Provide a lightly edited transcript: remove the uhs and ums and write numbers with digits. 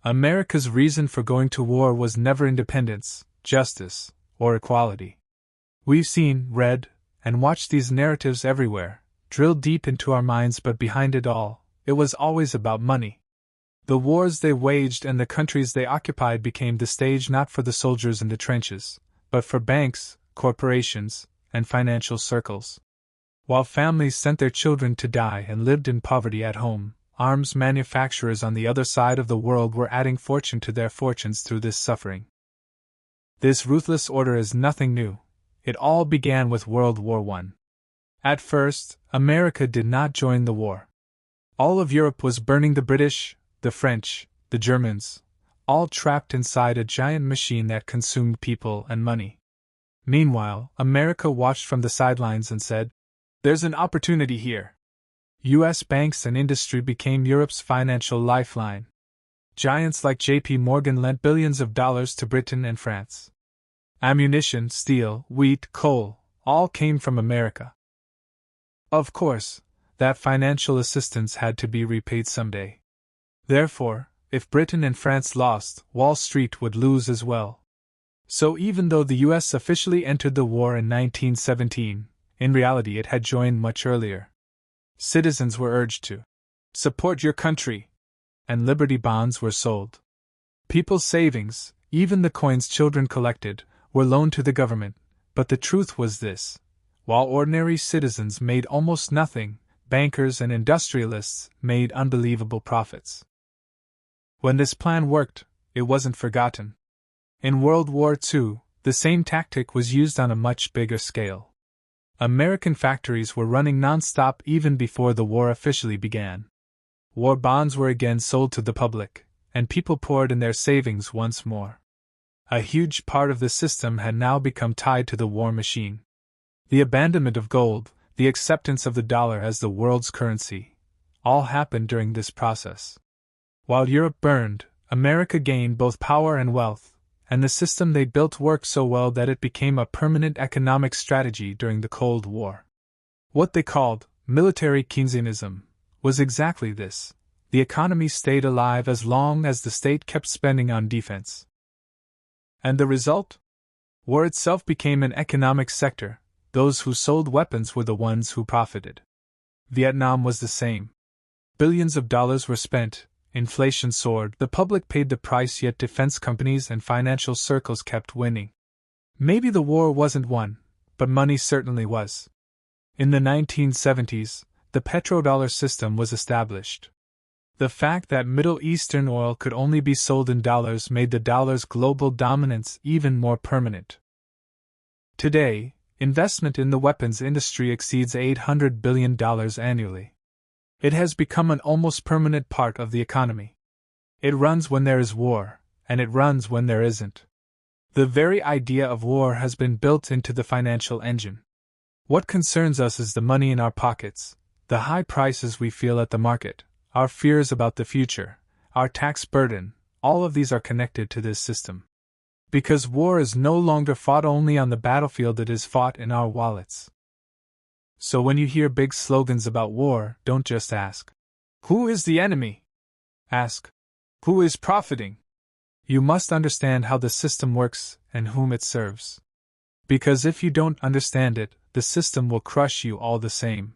America's reason for going to war was never independence, justice, or equality. We've seen, read, and watched these narratives everywhere, drilled deep into our minds, but behind it all, it was always about money. The wars they waged and the countries they occupied became the stage not for the soldiers in the trenches, but for banks, corporations, and financial circles. While families sent their children to die and lived in poverty at home, arms manufacturers on the other side of the world were adding fortune to their fortunes through this suffering. This ruthless order is nothing new. It all began with World War I. At first, America did not join the war. All of Europe was burning, the British, the French, the Germans, all trapped inside a giant machine that consumed people and money. Meanwhile, America watched from the sidelines and said, "There's an opportunity here." U.S. banks and industry became Europe's financial lifeline. Giants like J.P. Morgan lent billions of dollars to Britain and France. Ammunition, steel, wheat, coal, all came from America. Of course, that financial assistance had to be repaid someday. Therefore, if Britain and France lost, Wall Street would lose as well. So even though the U.S. officially entered the war in 1917, in reality it had joined much earlier. Citizens were urged to support your country, and Liberty bonds were sold. People's savings, even the coins children collected, were loaned to the government, but the truth was this: while ordinary citizens made almost nothing, bankers and industrialists made unbelievable profits. When this plan worked, it wasn't forgotten. In World War II, the same tactic was used on a much bigger scale. American factories were running non-stop even before the war officially began. War bonds were again sold to the public, and people poured in their savings once more. A huge part of the system had now become tied to the war machine. The abandonment of gold, the acceptance of the dollar as the world's currency, all happened during this process. While Europe burned, America gained both power and wealth, and the system they built worked so well that it became a permanent economic strategy during the Cold War. What they called military Keynesianism was exactly this: the economy stayed alive as long as the state kept spending on defense. And the result? War itself became an economic sector. Those who sold weapons were the ones who profited. Vietnam was the same. Billions of dollars were spent, inflation soared, the public paid the price, yet defense companies and financial circles kept winning. Maybe the war wasn't won, but money certainly was. In the 1970s, the petrodollar system was established. The fact that Middle Eastern oil could only be sold in dollars made the dollar's global dominance even more permanent. Today, investment in the weapons industry exceeds $800 billion annually. It has become an almost permanent part of the economy. It runs when there is war, and it runs when there isn't. The very idea of war has been built into the financial engine. What concerns us is the money in our pockets, the high prices we feel at the market, our fears about the future, our tax burden. All of these are connected to this system. Because war is no longer fought only on the battlefield, it is fought in our wallets. So when you hear big slogans about war, don't just ask, "Who is the enemy?" Ask, "Who is profiting?" You must understand how the system works and whom it serves. Because if you don't understand it, the system will crush you all the same.